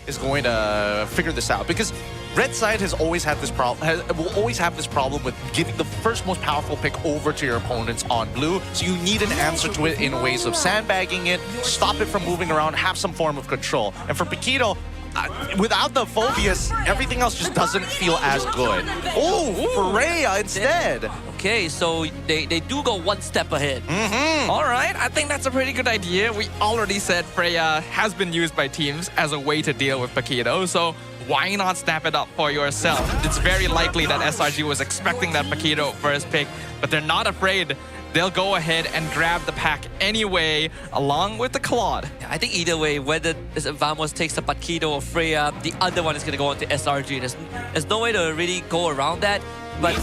is going to figure this out, because red side has always had this problem, will always have this problem with giving the first most powerful pick over to your opponents on blue. So you need an answer to it in ways of sandbagging it, stop it from moving around, have some form of control. And for Paquito, without the phobias, everything else just doesn't feel as good. Oh, Freya instead. Okay, so they do go one step ahead. All right, I think that's a pretty good idea. We already said Freya has been used by teams as a way to deal with Paquito, so why not snap it up for yourself? It's very likely that SRG was expecting that Paquito first pick, but they're not afraid. They'll go ahead and grab the pack anyway, along with the Claude. I think either way, whether Vamos takes the Paquito or Freya, the other one is going to go on to SRG. There's no way to really go around that. But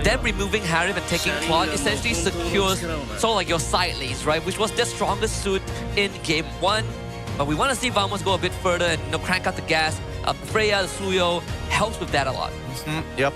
them removing Harif and taking Claude essentially secures sort of like your side lanes, right? Which was their strongest suit in Game 1. But we want to see Vamos go a bit further and crank out the gas. Freya, Suyo helps with that a lot. Yep.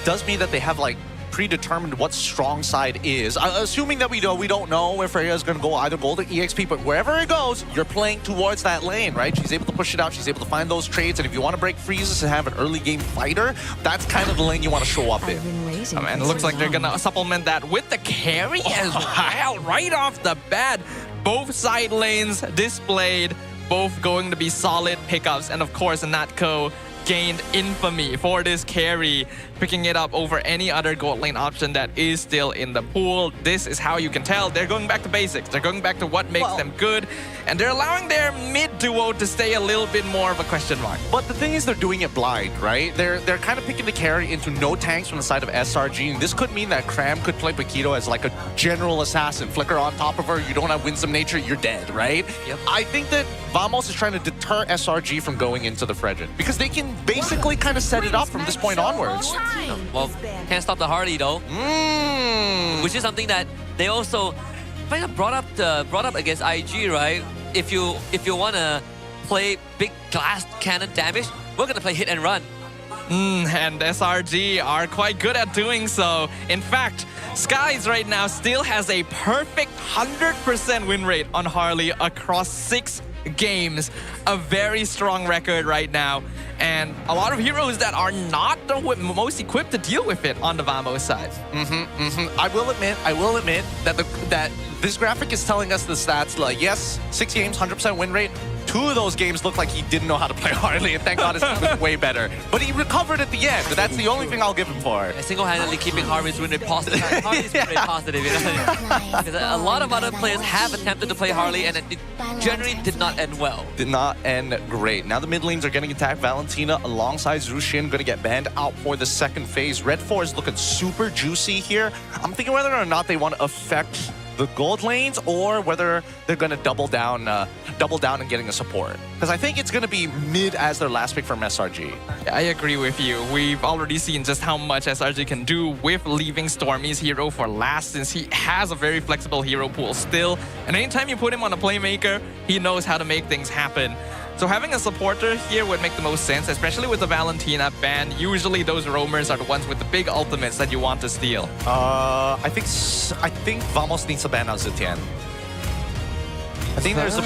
Does mean that they have like predetermined what strong side is. Assuming that we don't know if Freya is going to go either gold or EXP, but wherever it goes, you're playing towards that lane, right? She's able to push it out, she's able to find those trades, and if you want to break freezes and have an early game fighter, that's kind of the lane you want to show up in. And it looks like they're going to supplement that with the carry as well, right off the bat. Both side lanes displayed, both going to be solid pickups, and of course, Natco gained infamy for this carry, picking it up over any other gold lane option that is still in the pool. This is how you can tell they're going back to basics. They're going back to what makes them good, and they're allowing their mid duo to stay a little bit more of a question mark. But the thing is, they're doing it blind, right? They're kind of picking the carry into no tanks from the side of SRG, and this could mean that Cram could play Paquito as like a general assassin. Flicker on top of her, you don't have Winsome Nature, you're dead, right? Yep. I think that Vamos is trying to deter SRG from going into the Fredrin, because they can basically kind of set it up from this point onwards. Well, can't stop the Harley though. Which is something that they also kind of brought up against IG, right? If you want to play big glass cannon damage, we're gonna play hit and run. And SRG are quite good at doing so. In fact, Skies right now still has a perfect 100% win rate on Harley across 6 games. A very strong record right now. And a lot of heroes that are not the most equipped to deal with it on the Vamos side. I will admit that this graphic is telling us the stats like, yes, 6 games, 100% win rate. 2 of those games looked like he didn't know how to play Harley, and thank God his team was way better. But he recovered at the end. That's the only thing I'll give him for. Single-handedly keeping Harvey's win rate positive. Harley's win rate positive, you know? Because a lot of other players have attempted to play Harley, and it generally did not end well. Did not end great. Now the mid lanes are getting attacked. Valentina alongside Zushin going to get banned out for the second phase. Red 4 is looking super juicy here. I'm thinking whether or not they want to affect the gold lanes, or whether they're going to double down and getting a support. Because I think it's going to be mid as their last pick from SRG. I agree with you. We've already seen just how much SRG can do with leaving Stormy's hero for last, since he has a very flexible hero pool still. And anytime you put him on a playmaker, he knows how to make things happen. So having a supporter here would make the most sense, especially with the Valentina ban. Usually those roamers are the ones with the big ultimates that you want to steal. I think Vamos needs to ban out Zetian. I think there's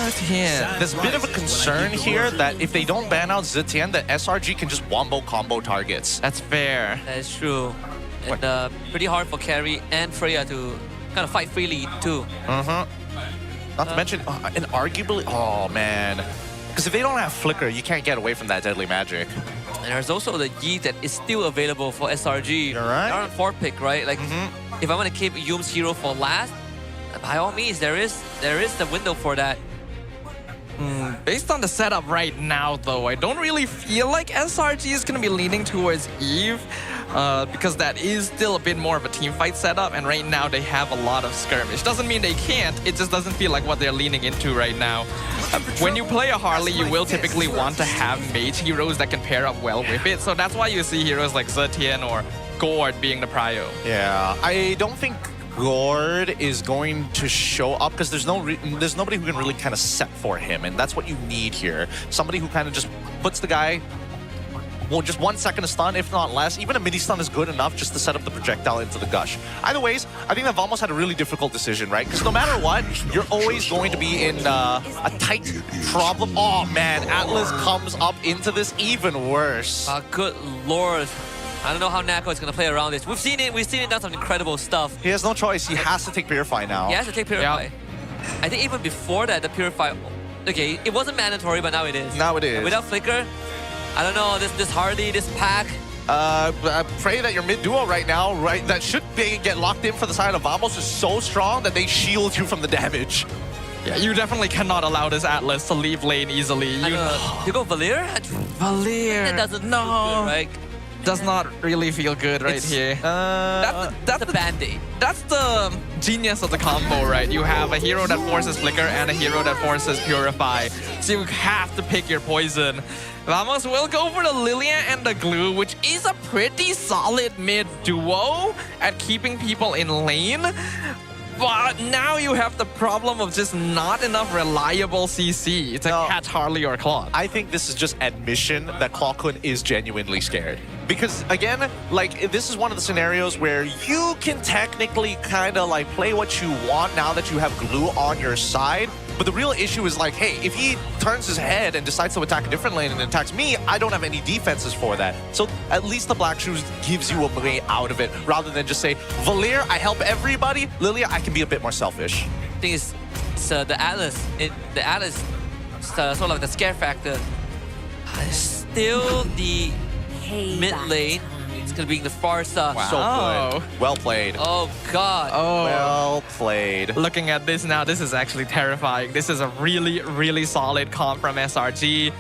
a bit of a concern here that if they don't ban out Zetian, that SRG can just wombo combo targets. That's fair. That is true. And pretty hard for Carry and Freya to kind of fight freely too. Not to mention, and arguably, oh man. Because if they don't have Flicker, you can't get away from that deadly magic. And there's also the Yi that is still available for SRG. You're right. They're on 4th pick, right? Like, if I want to keep Yoom's hero for last, by all means, there is the window for that. Based on the setup right now, though, I don't really feel like SRG is going to be leaning towards Eve, because that is still a bit more of a team fight setup, and right now they have a lot of skirmish. Doesn't mean they can't, it just doesn't feel like what they're leaning into right now. When you play a Harley, you will typically want to have mage heroes that can pair up well with it, so that's why you see heroes like Zetian or Gord being the prio. Yeah, I don't think Gord is going to show up because there's nobody who can really kind of set for him, and that's what you need here. Somebody who kind of just puts the guy well, just 1 second of stun, if not less. Even a mini stun is good enough just to set up the projectile into the gush. Either ways, I think that Vamos had a really difficult decision, right? Because no matter what, you're always going to be in a tight problem. Oh man, Atlas comes up into this even worse. Good lord. I don't know how Nako is going to play around this. We've seen it done some incredible stuff. He has no choice. He has to take Purify now. He has to take Purify. Yeah. I think even before that, the Purify... Okay, it wasn't mandatory, but now it is. Now it is. Without Flicker, I don't know, this Hardy, this pack... I pray that your mid duo right now, right, that should get locked in for the side of Vamos is so strong that they shield you from the damage. Yeah, you definitely cannot allow this Atlas to leave lane easily. You go Valir? Valir. That doesn't feel good, right? Does not really feel good right here. That's the Band-Aid. That's the genius of the combo, right? You have a hero that forces Flicker and a hero that forces Purify. So you have to pick your poison. Vamos will go for the Lilia and the Glue, which is a pretty solid mid duo at keeping people in lane. But now you have the problem of just not enough reliable CC to catch Harley or Claude. I think this is just admission that Clawkun is genuinely scared. Because again, like this is one of the scenarios where you can technically kind of like play what you want now that you have Glue on your side. But the real issue is like, hey, if he turns his head and decides to attack a different lane and attacks me, I don't have any defenses for that. So at least the Black Shoes gives you a way out of it rather than just say, Valir, I help everybody. Lilia, I can be a bit more selfish. I think it's the Atlas. The Atlas, sort of like the scare factor. Still the mid lane. It's going to be the Farsa. Wow. So good. Well played. Oh, God. Well played. Looking at this now, this is actually terrifying. This is a really, really solid comp from SRG.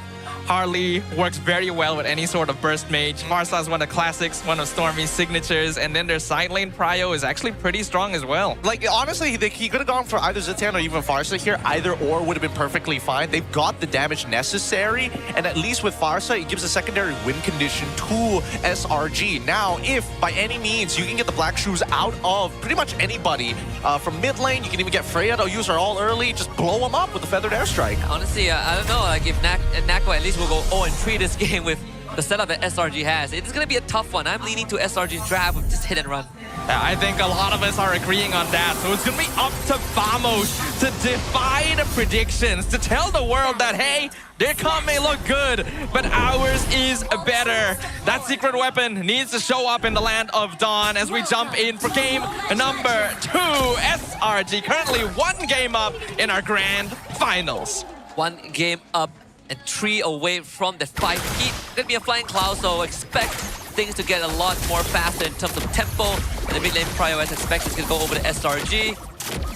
Harley works very well with any sort of burst mage. Farsa is one of the classics, one of Stormy's signatures, and then their side lane prio is actually pretty strong as well. Like, honestly, he could have gone for either Zitan or even Farsa here. Either or would have been perfectly fine. They've got the damage necessary, and at least with Farsa, it gives a secondary win condition to SRG. Now, if by any means you can get the Black Shoes out of pretty much anybody from mid lane, you can even get Freya to use her all early, just blow them up with the Feathered Airstrike. Honestly, I don't know. Like, if Nako at least will go 0-3 this game with the setup that SRG has. It's going to be a tough one. I'm leaning to SRG's draft with just hit and run. Yeah, I think a lot of us are agreeing on that. So it's going to be up to Vamos to defy the predictions, to tell the world that, hey, their comp may look good, but ours is better. That secret weapon needs to show up in the Land of Dawn as we jump in for game number 2. SRG currently 1 game up in our grand finals. 1 game up and 3 away from the 5 heat. Gonna be a flying cloud, so expect things to get a lot more faster in terms of tempo. And the mid lane prio, as expected, is gonna go over to SRG.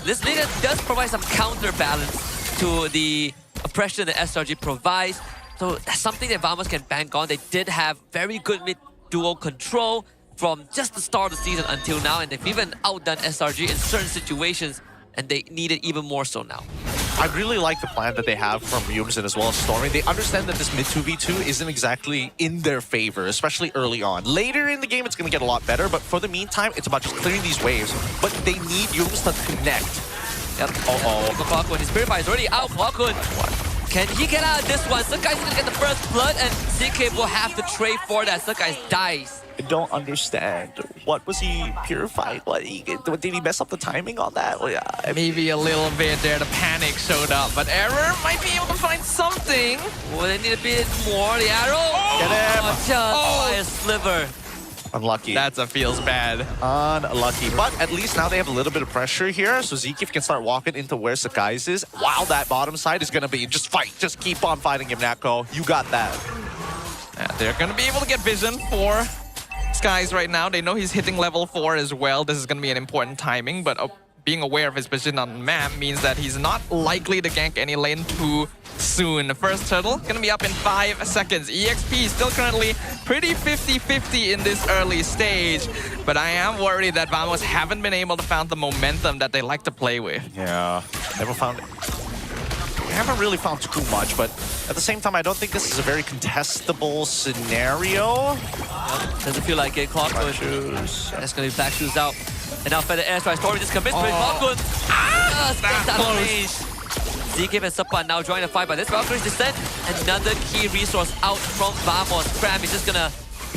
This leader does provide some counterbalance to the oppression that SRG provides. So that's something that Vamos can bank on. They did have very good mid duo control from just the start of the season until now, and they've even outdone SRG in certain situations, and they need it even more so now. I really like the plan that they have from Yumsen as well as Stormy. They understand that this mid 2v2 isn't exactly in their favor, especially early on. Later in the game, it's going to get a lot better, but for the meantime, it's about just clearing these waves. But they need Yums to connect. Yep. Clawkun, his Purify is already out. Clawkun, can he get out of this one? Sukai's going to get the first blood, and CK will have to trade for that. Sukai dies. I don't understand. What was he purified? Did he mess up the timing on that? Well, yeah, Maybe a little bit there. The panic showed up, but Error might be able to find something. Well, they need a bit more. The arrow. Get him. Just by a sliver. Unlucky. That's a feels bad. Unlucky. But at least now they have a little bit of pressure here, so Zekif can start walking into where Sakai's is, while that bottom side is going to be just fight. Just keep on fighting him, Nako. You got that. Yeah, they're going to be able to get vision for Skies right now. They know he's hitting level 4 as well. This is going to be an important timing, but being aware of his position on the map means that he's not likely to gank any lane too soon. The first turtle going to be up in 5 seconds. EXP still currently pretty 50-50 in this early stage, but I am worried that Vamos haven't been able to find the momentum that they like to play with. Yeah, never found it. We haven't really found too much, but at the same time, I don't think this is a very contestable scenario. Doesn't feel like it. Clawkun. That's going to be Black Shoes out. And now Feather Airstrike. Stormy just commits to it. Clawkun. That's close. ZK and Sapa now join the fight, but this Valkyrie's Descent, another key resource out from Vamos. Cram is just gonna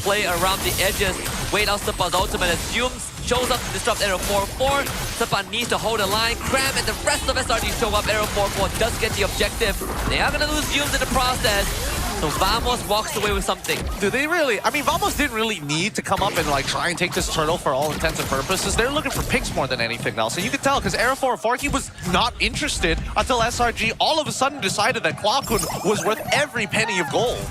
play around the edges, wait out Sapa's ultimate as Yumes shows up to disrupt Arrow 4-4. Sapa needs to hold the line. Cram and the rest of SRG show up. Arrow 4-4 does get the objective. They are gonna lose Yumes in the process. So Vamos walks away with something. Do they really? I mean, Vamos didn't really need to come up and like try and take this turtle for all intents and purposes. They're looking for picks more than anything else. And you can tell because Arrow 4-4, he was not interested until SRG all of a sudden decided that Kwakun was worth every penny of gold.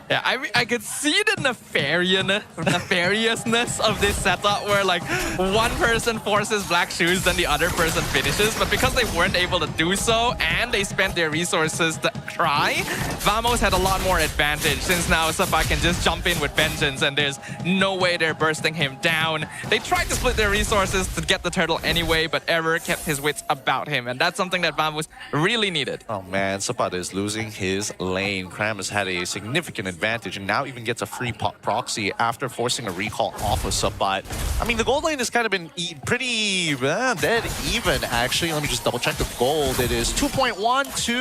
Yeah, I could see the nefariousness of this setup where like one person forces black shoes, then the other person finishes. But because they weren't able to do so and they spent their resources to try, Vamos had a lot more advantage since now Sapa can just jump in with vengeance and there's no way they're bursting him down. They tried to split their resources to get the turtle anyway, but Error kept his wits about him, and that's something that Vamos really needed. Oh man, Sapa is losing his lane. Cram has had a significant advantage and now even gets a free proxy after forcing a recall off of Sapa. I mean, the gold lane has kind of been pretty dead even, actually. Let me just double check the gold. It is 2.1 to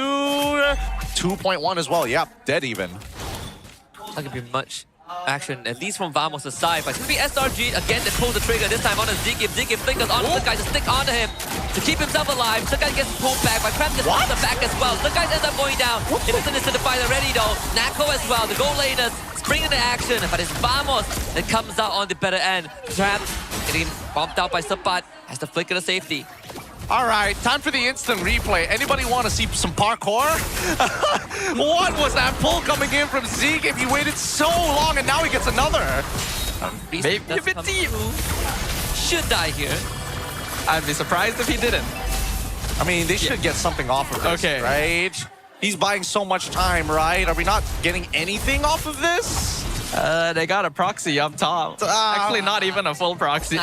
2.1 as well. Yeah, dead even. Not gonna be much action, at least from Vamos' side. But it's gonna be SRG again that pulls the trigger, this time on a ZK. ZK flickers onto Sakai to stick onto him to keep himself alive. Sakai gets pulled back, but Cram gets on the back as well. Sakai ends up going down. Innocent is in the fight already though. Nako as well, the gold laners spring into action, but it's Vamos that comes out on the better end. Cram getting bumped out by Sapat, has to flicker to safety. All right, time for the instant replay. Anybody want to see some parkour? What was that pull coming in from Zeke if he waited so long and now he gets another? Maybe a bit deep. Should die here. I'd be surprised if he didn't. I mean, they should get something off of this, right? He's buying so much time, right? Are we not getting anything off of this? They got a proxy up top. Actually, not even a full proxy.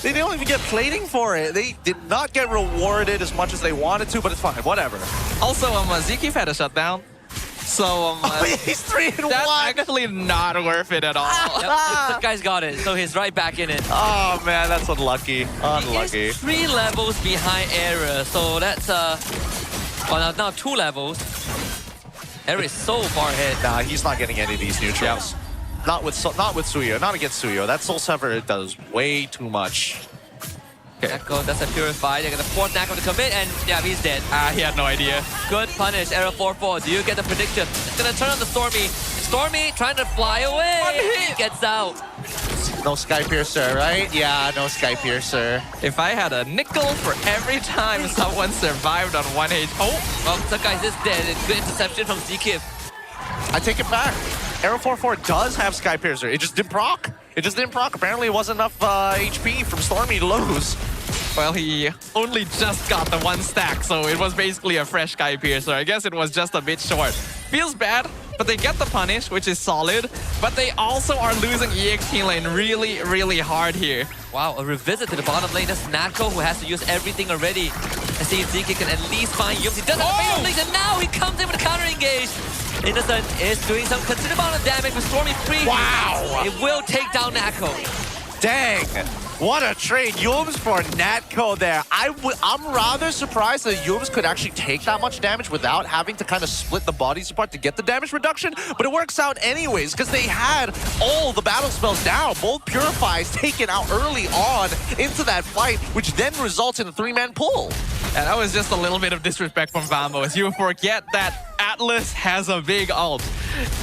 They didn't even get plating for it. They did not get rewarded as much as they wanted to, but it's fine, whatever. Also, Zeke had a shutdown. So, he's 3-1. That's actually not worth it at all. The guy's got it, so he's right back in it. Oh man, that's unlucky. Unlucky. He is 3 levels behind Error, so that's well, now 2 levels. Error is so far ahead. Nah, he's not getting any of these neutrals. Yep. Not with Suyo, not against Suyo. That Soul Sever does way too much. Okay. Nako does a purify. They're gonna force Nako to commit, and yeah, he's dead. He had no idea. Good punish, Arrow 4-4. Do you get the prediction? It's gonna turn on the Stormy. Stormy trying to fly away. He gets out. No Sky Piercer, right? Yeah, no Sky Piercer. If I had a nickel for every time someone survived on 1 HP. Oh, well, Sakai's is dead. It's good interception from ZK. I take it back. Arrow 4-4 does have Sky Piercer. It just didn't proc. Apparently it wasn't enough HP from Stormy to lose. Well, he only just got the 1 stack, so it was basically a fresh Sky Piercer. I guess it was just a bit short. Feels bad, but they get the punish, which is solid. But they also are losing EXP lane really, really hard here. Wow, a revisit to the bottom lane. That's Nako who has to use everything already. I see ZK can at least find Yumes. He doesn't have a and now he comes in with a counter engage. Innocent is doing some considerable amount of damage with Stormy free. Wow! It will take down Nako. Dang! What a trade. Yumes for Natco there. I'm rather surprised that Yumes could actually take that much damage without having to kind of split the bodies apart to get the damage reduction, but it works out anyways because they had all the battle spells down. Both Purifies taken out early on into that fight, which then results in a 3-man pull. And that was just a little bit of disrespect from Vamos. You forget that Atlas has a big ult.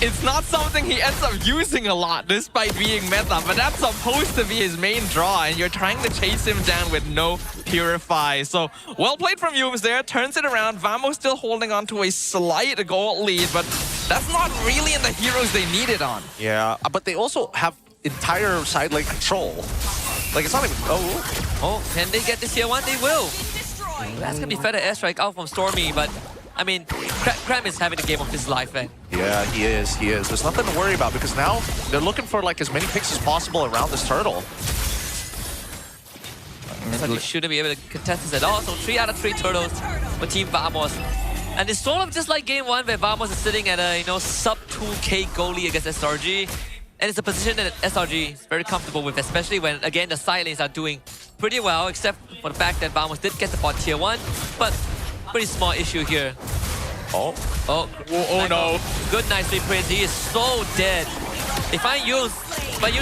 It's not something he ends up using a lot despite being meta, but that's supposed to be his main draw, and you're trying to chase him down with no Purify. So, well played from Yumes there, turns it around. Vamos still holding on to a slight gold lead, but that's not really in the heroes they need it on. Yeah, but they also have entire side lane control. Like, it's not even... Oh, can they get this tier 1? They will. That's gonna be fed airstrike out from Stormy, but I mean, Cram is having the game of his life, man. Yeah, he is. There's nothing to worry about because now they're looking for like as many picks as possible around this turtle. So he shouldn't be able to contest this at all. So 3 out of 3 turtles for Team Vamos. And it's sort of just like game 1 where Vamos is sitting at a sub 2k goalie against SRG. And it's a position that SRG is very comfortable with, especially when, again, the side lanes are doing pretty well, except for the fact that Vamos did get the bot tier 1. But pretty small issue here. Oh. Oh, no. Good nice reprint. He is so dead. If I use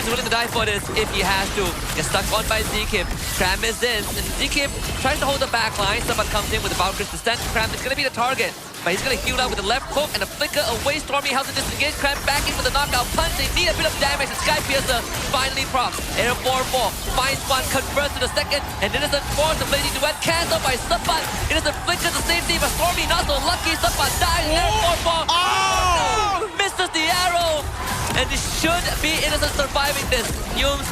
willing to die for this if he has to. Get stuck on by Zkip. Cram is in. And Zkip tries to hold the back line. Someone comes in with the Valkyrie's Descent. Cram is going to be the target. But he's going to heal out with the left hook and a flicker away. Stormy has to disengage. Cram back in with the knockout punch. They need a bit of damage. And Sky Piercer finally procs. Air 4-4. Finds one. Converts to the second. And Innocent force the Lady Duet. Cancelled by Sabat. Innocent flicker to safety. But Stormy not so lucky. Sabat dies. Air 4-4. Oh! Misses the arrow. And it should be Innocent surviving this. Humes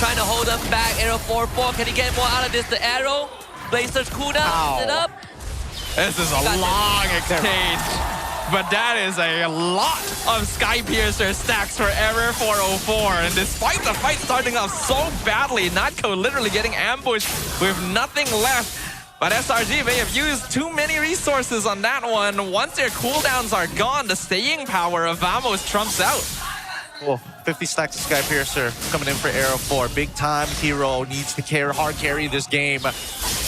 trying to hold him back. Arrow 4-4. Can he get more out of this? The arrow. Blazer's cooldown. Set up. This is a long exchange. But that is a lot of Sky Piercer stacks for Error 404. And despite the fight starting off so badly, Natco literally getting ambushed with nothing left. But SRG may have used too many resources on that one. Once their cooldowns are gone, the staying power of Vamos trumps out. Oh, 50 stacks of Sky Piercer coming in for Arrow 4. Big time hero needs to hard carry this game.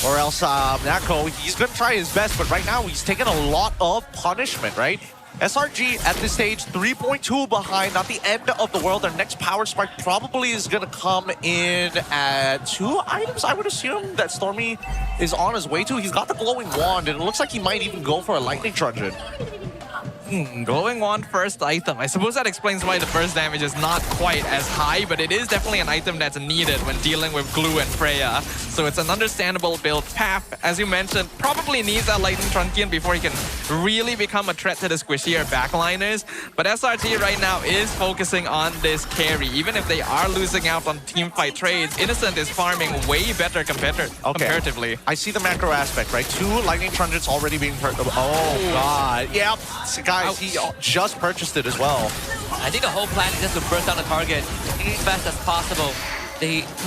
Or else Natco, he's going to try his best, but right now he's taking a lot of punishment, right? SRG at this stage, 3.2 behind, not the end of the world. Their next power spike probably is going to come in at 2 items, I would assume, that Stormy is on his way to. He's got the glowing wand, and it looks like he might even go for a lightning truncheon. Glowing wand first item. I suppose that explains why the burst damage is not quite as high, but it is definitely an item that's needed when dealing with Glue and Freya. So it's an understandable build. Path, as you mentioned, probably needs that lightning truncheon before he can really become a threat to the squishier backliners. But SRG right now is focusing on this carry. Even if they are losing out on teamfight trades, Innocent is farming way better comparatively. I see the macro aspect, right? 2 lightning truncheons already being Oh, God. Yep. Guys, he just purchased it as well. I think the whole plan is just to burst down the target as fast as possible.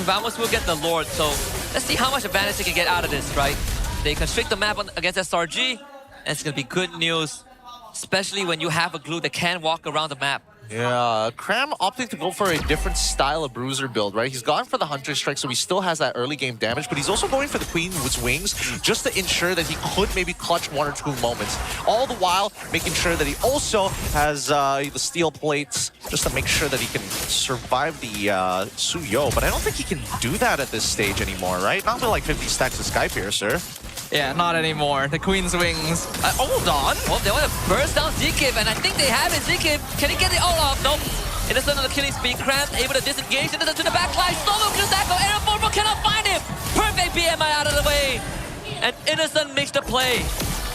Vamos will get the Lord, so let's see how much advantage they can get out of this, right? They constrict the map against SRG, and it's going to be good news, especially when you have a Glue that can walk around the map. Yeah, Cram opting to go for a different style of bruiser build, right? He's gone for the Hunter Strike, so he still has that early game damage, but he's also going for the Queen's Wings just to ensure that he could maybe clutch 1 or 2 moments. All the while, making sure that he also has the steel plates just to make sure that he can survive the Suyo, but I don't think he can do that at this stage anymore, right? Not with like 50 stacks of Sky Piercer. Yeah, not anymore. The Queen's Wings. Hold on. Oh, they want to burst down Zkip, and I think they have it. Zkip, can he get it all off? Nope. Innocent on the killing spree. Cram able to disengage. Innocent to the back line. Solo kills Natco. Arrow 4 cannot find him. Perfect BMI out of the way. And Innocent makes the play.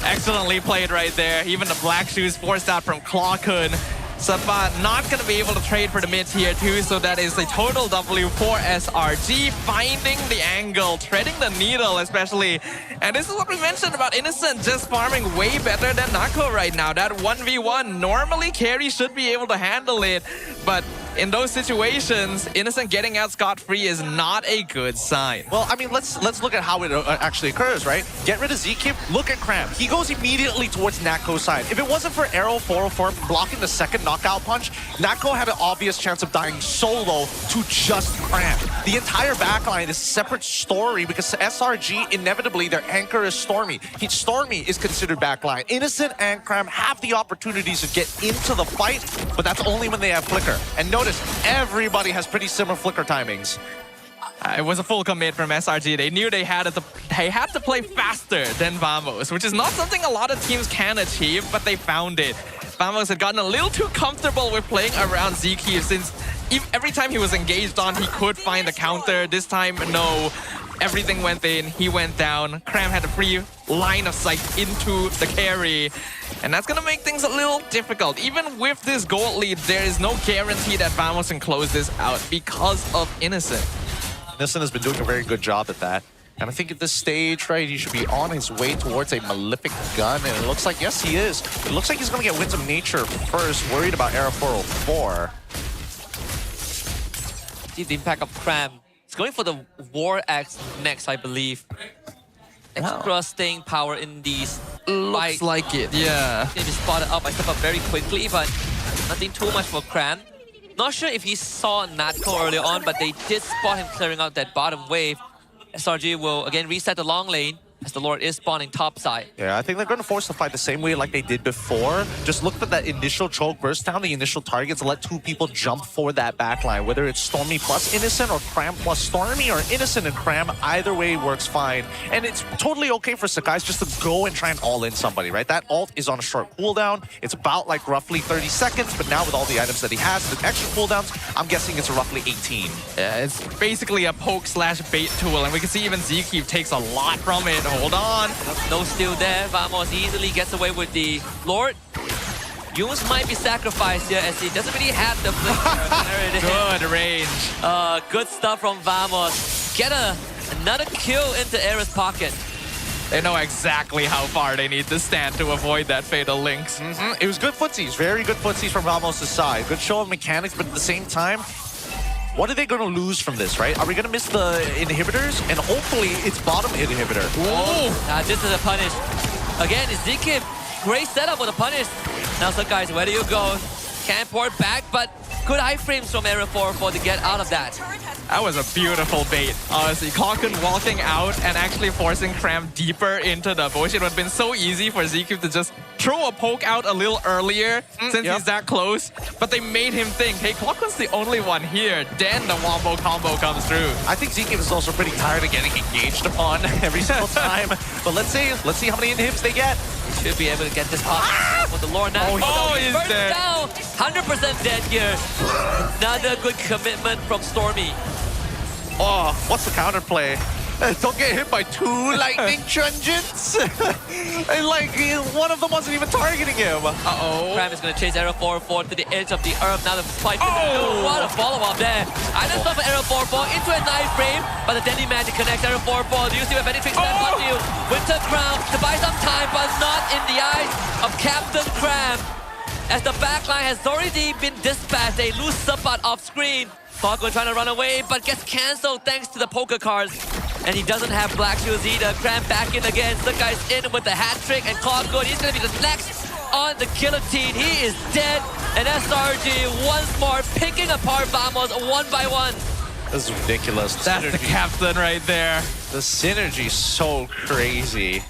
Excellently played right there. Even the Black Shoes forced out from Clawkun. Sabat not going to be able to trade for the mid tier 2, so that is a total W for SRG, finding the angle, threading the needle especially. And this is what we mentioned about Innocent just farming way better than Natco right now. That 1v1, normally Carry should be able to handle it, but in those situations, Innocent getting out scot-free is not a good sign. Well, I mean, let's look at how it actually occurs, right? Get rid of Zkip, look at Cram. He goes immediately towards Natco's side. If it wasn't for Arrow 404 blocking the second knockout punch, Natco had an obvious chance of dying solo to just Cram. The entire backline is a separate story because SRG, inevitably, their anchor is Stormy. Stormy is considered backline. Innocent and Cram have the opportunities to get into the fight, but that's only when they have Flicker. And notice, everybody has pretty similar Flicker timings. It was a full commit from SRG. They knew they had to play faster than Vamos, which is not something a lot of teams can achieve, but they found it. Vamos had gotten a little too comfortable with playing around Zkip since every time he was engaged on, he could find the counter. This time, no. Everything went in, he went down. Cram had a free line of sight into the carry. And that's going to make things a little difficult. Even with this gold lead, there is no guarantee that Vamos can close this out because of Innocent. Innocent has been doing a very good job at that. And I think at this stage, right, he should be on his way towards a Malefic gun. And it looks like, yes, he is. It looks like he's going to get Winds of Nature first, worried about Arrow 404. See the impact of Cram. He's going for the War Axe next, I believe. Extra staying power in these Looks like it, yeah. Maybe spotted up. I step up very quickly, but nothing too much for Cram. Not sure if he saw Natco earlier on, but they did spot him clearing out that bottom wave. SRG will again reset the long lane. as the Lord is spawning top side. Yeah, I think they're going to force the fight the same way like they did before. Just look at that initial choke, burst down the initial targets, let two people jump for that backline. Whether it's Stormy plus Innocent or Cram plus Stormy or Innocent and Cram, either way works fine. And it's totally okay for Sakai's just to go and try and all-in somebody, right? That ult is on a short cooldown. It's about like roughly 30 seconds, but now with all the items that he has, the extra cooldowns, I'm guessing it's roughly 18. Yeah, it's basically a poke/bait tool, and we can see even Zkeep takes a lot from it. Hold on. No steal there. Vamos easily gets away with the Lord. Yunes might be sacrificed here as he doesn't really have the flicker. Good range. Good stuff from Vamos. Get another kill into Era's pocket. They know exactly how far they need to stand to avoid that fatal links. It was good footsies, very good footsies from Ramos' side. Good show of mechanics, but at the same time, what are they going to lose from this, right? Are we going to miss the inhibitors? And hopefully it's bottom inhibitor. Now this is a punish. Again, Zkeep, great setup with a punish. Now, so guys, where do you go? Can't port back, but good iframes from Era 4 to get out of that. That was a beautiful bait, honestly. Kalkun walking out and actually forcing Cram deeper into the bush. It would have been so easy for Zkeep to just throw a poke out a little earlier since he's that close. But they made him think, hey, Kalkun's the only one here. Then the wombo combo comes through. I think Zkeep is also pretty tired of getting engaged upon every single time. But let's see how many inhibs they get. Should be able to get this pop with the Lord now. He's first dead. Down. 100% dead here. Another good commitment from Stormy. Oh, what's the counterplay? Don't get hit by two lightning truncheons. And like, one of them wasn't even targeting him. Cram is going to chase Era 4 to the edge of the earth. Now the spike. What a follow-up there. I just saw Era 4 into a knife frame, but the deadly magic connects Era 4. Do you see what Benny Tricks stand on you? Winter Crown to buy some time, but not in the eyes of Captain Cram. As the backline has already been dispatched, they lose Sabat off screen. Falco trying to run away, but gets cancelled thanks to the poker cards. And he doesn't have Black Shields either. Cram back in again. The guy's in with the hat trick, and Clockwood, he's going to be the next on the guillotine. He is dead, and SRG once more picking apart Vamos one by one. This is ridiculous. That's the captain right there. The synergy is so crazy.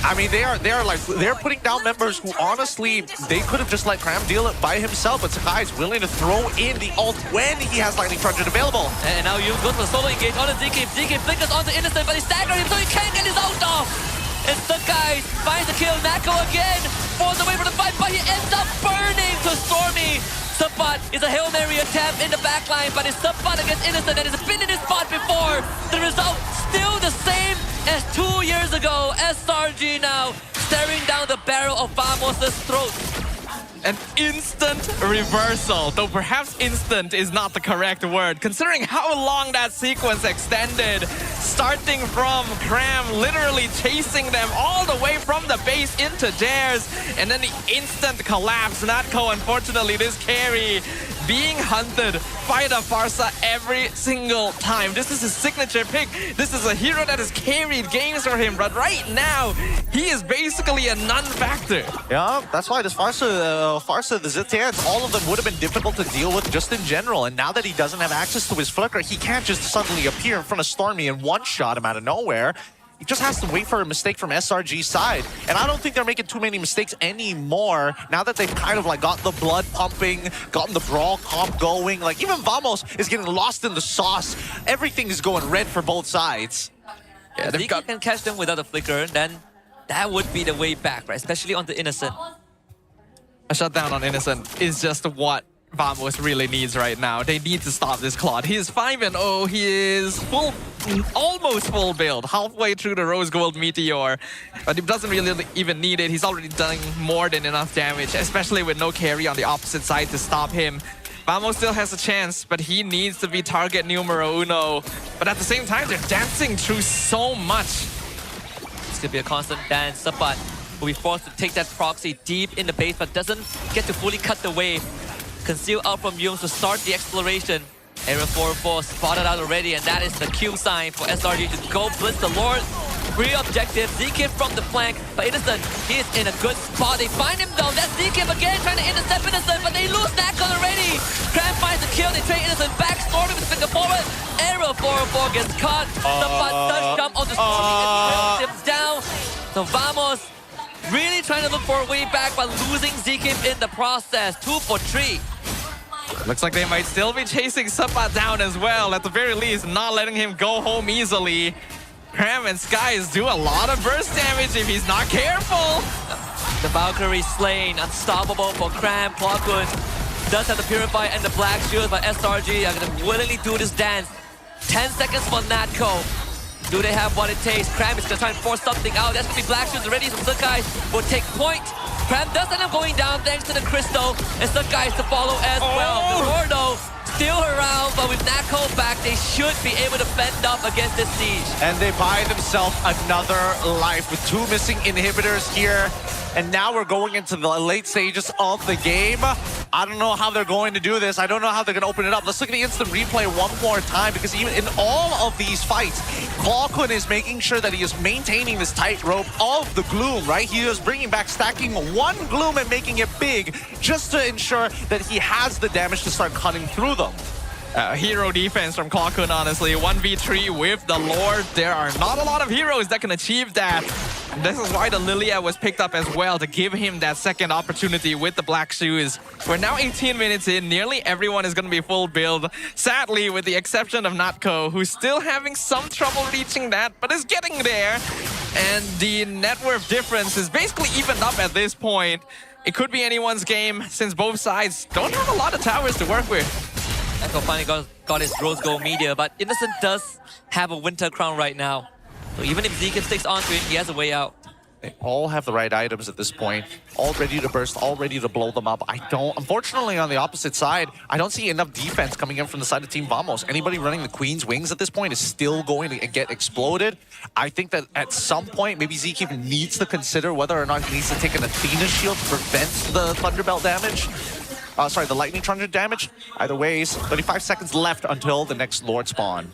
I mean, they're putting down members who honestly, they could have just let Cram deal it by himself, but Sakai is willing to throw in the ult when he has Lightning Truncheon available. And now Yunes goes for the solo engage on the Zkeep. Zkeep flickers onto Innocent, but he's staggering him so he can't get his ult off. And Sakai finds the kill. Nako again falls away from the fight, but he ends up burning to Stormy. Sabat is a Hail Mary attempt in the backline, but it's Sabat against Innocent that has been in this spot before. The result still the same as 2 years ago. SRG now staring down the barrel of Vamos' throat. An instant reversal, though perhaps instant is not the correct word, considering how long that sequence extended. Starting from Cram literally chasing them all the way from the base into Dares, and then the instant collapse. Natko, unfortunately, this carry being hunted by the Farsa every single time. This is his signature pick. This is a hero that has carried games for him, but right now, he is basically a non-factor. Yeah, that's why this Farsa, the Zitians, all of them would have been difficult to deal with just in general. And now that he doesn't have access to his flicker, he can't just suddenly appear in front of Stormy and one-shot him out of nowhere. He just has to wait for a mistake from SRG's side. And I don't think they're making too many mistakes anymore now that they've kind of like got the blood pumping, gotten the brawl comp going. Like even Vamos is getting lost in the sauce. Everything is going red for both sides. Yeah, if Zeke can catch them without a flicker, then that would be the way back, right? Especially on the Innocent. A shutdown on Innocent is just what Vamos really needs right now. They need to stop this Claude. He is 5-0. He is almost full build, halfway through the Rose Gold Meteor. But he doesn't really even need it. He's already done more than enough damage, especially with no carry on the opposite side to stop him. Vamos still has a chance, but he needs to be target numero uno. But at the same time, they're dancing through so much. It's gonna be a constant dance. Sabat will be forced to take that proxy deep in the base, but doesn't get to fully cut the wave. Conceal out from Yunes to start the exploration. Area 4-4 spotted out already, and that is the cue sign for SRG to go blitz the Lord. Free objective, Zkeep from the flank, but Innocent, he is in a good spot. They find him though, that's Zkeep again trying to intercept Innocent, but they lose Nako already. Cram finds the kill, they trade Innocent back, Stormy with the finger forward. Arrow Arrow 404 gets caught. Sapat does jump on the Stormy and him down. So Vamos really trying to look for a way back by losing Zkip in the process. 2 for 3. Looks like they might still be chasing Sapat down as well. At the very least, not letting him go home easily. Cram and Skies do a lot of burst damage if he's not careful. The Valkyrie slain, unstoppable for Cram. Plotwood does have the Purify and the Black Shield, but SRG are going to willingly do this dance. 10 seconds for Natco. Do they have what it takes? Cram is going to try and force something out. That's going to be Black Shields already, so Sakai will take point. Cram does end up going down thanks to the Crystal, and Sakai is to follow as well. The Lordo still around, but with Natco back, they should be able to fend up against this siege. And they buy themselves another life with 2 missing inhibitors here. And now we're going into the late stages of the game. I don't know how they're going to do this. I don't know how they're going to open it up. Let's look at the instant replay one more time, because even in all of these fights, Clawkun is making sure that he is maintaining this tightrope of the Gloom, right? He is bringing back, stacking 1 Gloom and making it big just to ensure that he has the damage to start cutting through them. Hero defense from Clawkun, honestly. 1v3 with the Lord. There are not a lot of heroes that can achieve that. And this is why the Lilia was picked up as well, to give him that second opportunity with the Black Shoes. We're now 18 minutes in. Nearly everyone is going to be full build. Sadly, with the exception of Natco, who's still having some trouble reaching that, but is getting there. And the net worth difference is basically evened up at this point. It could be anyone's game, since both sides don't have a lot of towers to work with. Natco finally got his Rose Gold Meteor, but Innocent does have a Winter Crown right now. So even if Zkip sticks onto it, he has a way out. They all have the right items at this point. All ready to burst, all ready to blow them up. Unfortunately, on the opposite side, I don't see enough defense coming in from the side of Team Vamos. Anybody running the Queen's Wings at this point is still going to get exploded. I think that at some point, maybe Zkip needs to consider whether or not he needs to take an Athena shield to prevent the Thunderbelt damage. Sorry, the Lightning Truncheon damage. Either ways, 35 seconds left until the next Lord spawn.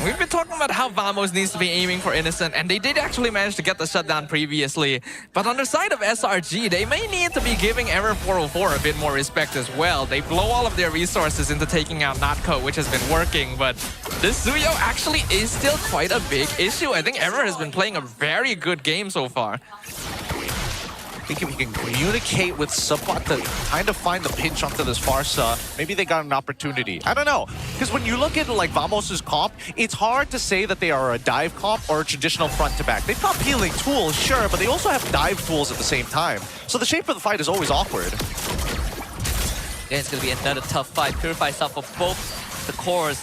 We've been talking about how Vamos needs to be aiming for Innocent, and they did actually manage to get the shutdown previously. But on the side of SRG, they may need to be giving Error 404 a bit more respect as well. They blow all of their resources into taking out Natco, which has been working, but this Zuyo actually is still quite a big issue. I think Error has been playing a very good game so far. I think if he can communicate with Sapat to kind of find the pinch onto this Farsa, maybe they got an opportunity. I don't know. Because when you look at like Vamos' comp, it's hard to say that they are a dive comp or a traditional front to back. They've got healing tools, sure, but they also have dive tools at the same time. So the shape of the fight is always awkward. Yeah, it's going to be another tough fight. Purify stuff for both the cores.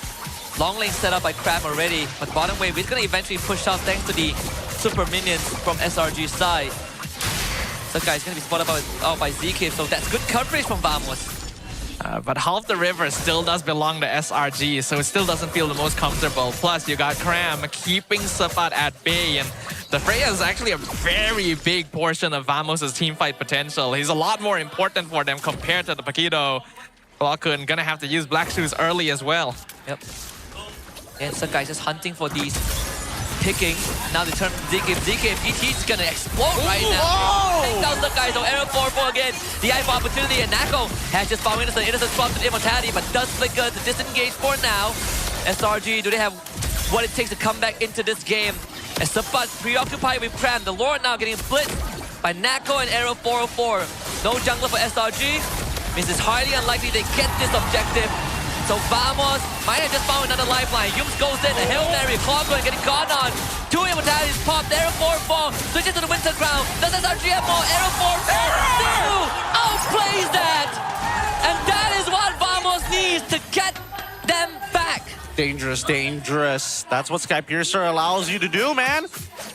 Long lane set up by Crab already, but bottom wave is going to eventually push out thanks to the super minions from SRG's side. Sakai is going to be spotted out by Zkip, so that's good coverage from Vamos. But half the river still does belong to SRG, so it still doesn't feel the most comfortable. Plus, you got Cram keeping Sapat at bay, and the Freya is actually a very big portion of Vamos' teamfight potential. He's a lot more important for them compared to the Paquito. Clawkun gonna have to use Black Shoes early as well. Yep. And Sakai just hunting for these picking. Now they turn to Zkip. Zkip, ET's gonna explode right now. Take down Sakai, so Arrow 4-4 again. The eye for opportunity, and Natco has just found Innocent. Innocent swaps with Immortality, but does flicker to disengage for now. SRG, do they have what it takes to come back into this game? As Sapat preoccupied with Cram, the Lord now getting split by Natco and Arrow 404. No jungler for SRG. Means it's highly unlikely they get this objective. So Vamos might have just found another lifeline. Yums goes in, a Hail Mary, Clawkun getting gone on. 2 Immortalities popped, Arrow 4-4, switches to the Winter Crown. Does SRG have more? Arrow 4-4, outplays that! And that is what Vamos needs to get them back. Dangerous, dangerous. That's what Skypiercer allows you to do, man.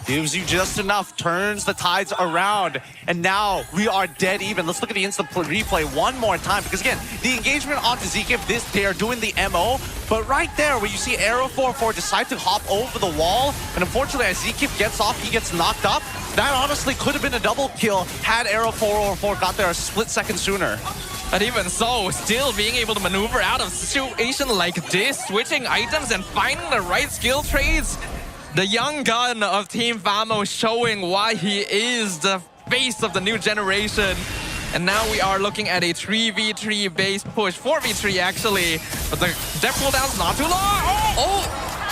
Gives you just enough, turns the tides around. And now we are dead even. Let's look at the instant replay one more time. Because again, the engagement onto Zkip, they are doing the MO. But right there, where you see Arrow 4-4 decide to hop over the wall. And unfortunately, as Zkip gets off, he gets knocked up. That honestly could have been a double kill had Arrow 404 got there a split second sooner. But even so, still being able to maneuver out of a situation like this, switching items and finding the right skill trades. The young gun of Team Vamos showing why he is the face of the new generation. And now we are looking at a 3v3 base push, 4v3 actually. But the depth cooldown's not too long. Oh,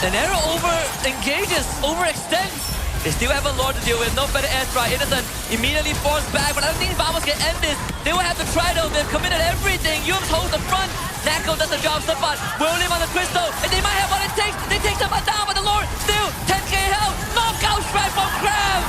an arrow over-engages, overextends. They still have a Lord to deal with, no better Ezra. Innocent immediately forced back, but I don't think Vamos can end this. They will have to try though, they've committed everything. Yums holds the front, Nako does the job, Sapat will live on the crystal, and they might have what it takes. They take Sapat down, but the Lord still 10k health. Knockout strike from Crab.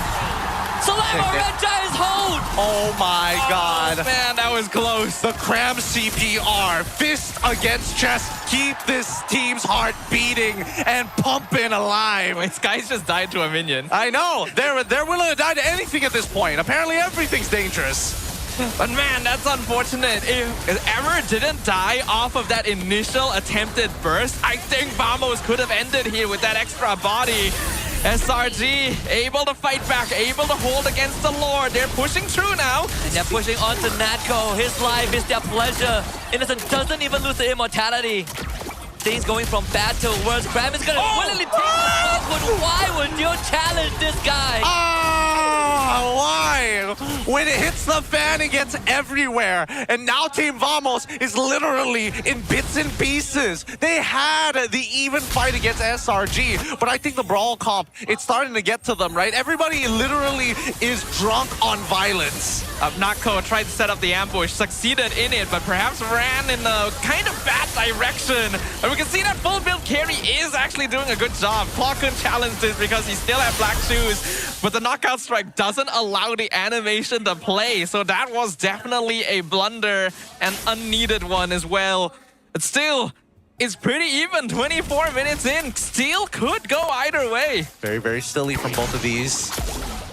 Salamo Red Giants hold. Oh my god. Man, that was close. The Cram CPR, fist against chest, keep this team's heart beating and pumping alive. Wait, Sky's just died to a minion. I know, they're willing to die to anything at this point. Apparently everything's dangerous. But man, that's unfortunate. If Ever didn't die off of that initial attempted burst, I think Vamos could have ended here with that extra body. SRG able to fight back, able to hold against the Lord. They're pushing through now. And they're pushing onto Natko. His life is their pleasure. Innocent doesn't even lose the immortality. Things going from bad to worse. Cram is gonna willingly take the front. Why would you challenge this guy? Why? When it hits the fan, it gets everywhere. And now Team Vamos is literally in bits and pieces. They had the even fight against SRG, but I think the Brawl comp, it's starting to get to them, right? Everybody literally is drunk on violence. Nako tried to set up the ambush, succeeded in it, but perhaps ran in a kind of bad direction. And we can see that full build carry is actually doing a good job. Claw couldn't challenge this because he still had black shoes, but the knockout strike doesn't allow the animation to play. So that was definitely a blunder, and unneeded one as well. But still, it's pretty even. 24 minutes in, still could go either way. Very, very silly from both of these.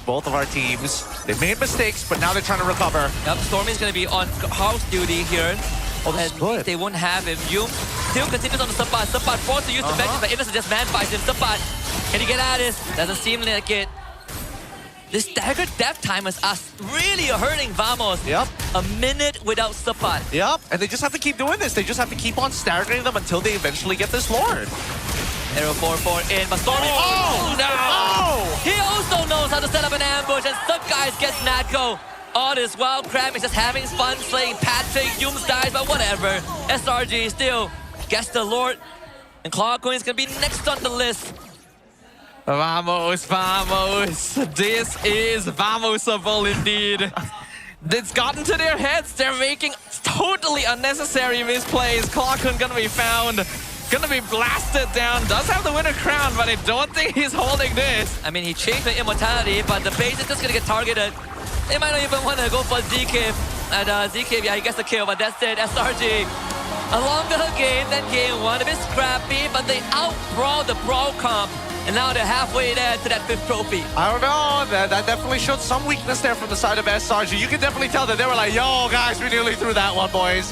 Both of our teams. They've made mistakes, but now they're trying to recover. Yep, Stormy's gonna be on house duty here. Oh, this is good. They won't have him. Yum still continues on the Sapat. Sapat forced to use the vengeance, but Innocent just man-fights him. Sapat, can he get out of this? Doesn't seem like it. This staggered death timers are really hurting Vamos. Yep. A minute without Sapat. Yep, and they just have to keep doing this. They just have to keep on staggering them until they eventually get this Lord. Arrow 4-4 in, but Stormy... Oh, no! Oh! He also knows how to set up an ambush, and some guys gets Natko. All this while, Cram is just having fun slaying Patrick. Yums dies, but whatever. SRG still gets the Lord, and Claw Queen's gonna be next on the list. Vamos, Vamos. This is Vamosable indeed. It's gotten to their heads. They're making totally unnecessary misplays. Clawkun gonna be found. Gonna be blasted down. Does have the winner crown, but I don't think he's holding this. I mean, he changed the immortality, but the base is just gonna get targeted. They might not even want to go for ZK. And ZK, yeah, he gets the kill, but that's it. SRG. A longer game than game one. A bit scrappy, but they out-brawl the Brawl comp. And now they're halfway there to that 5th trophy. I don't know, that definitely showed some weakness there from the side of SRG. You can definitely tell that they were like, yo, guys, we nearly threw that one, boys.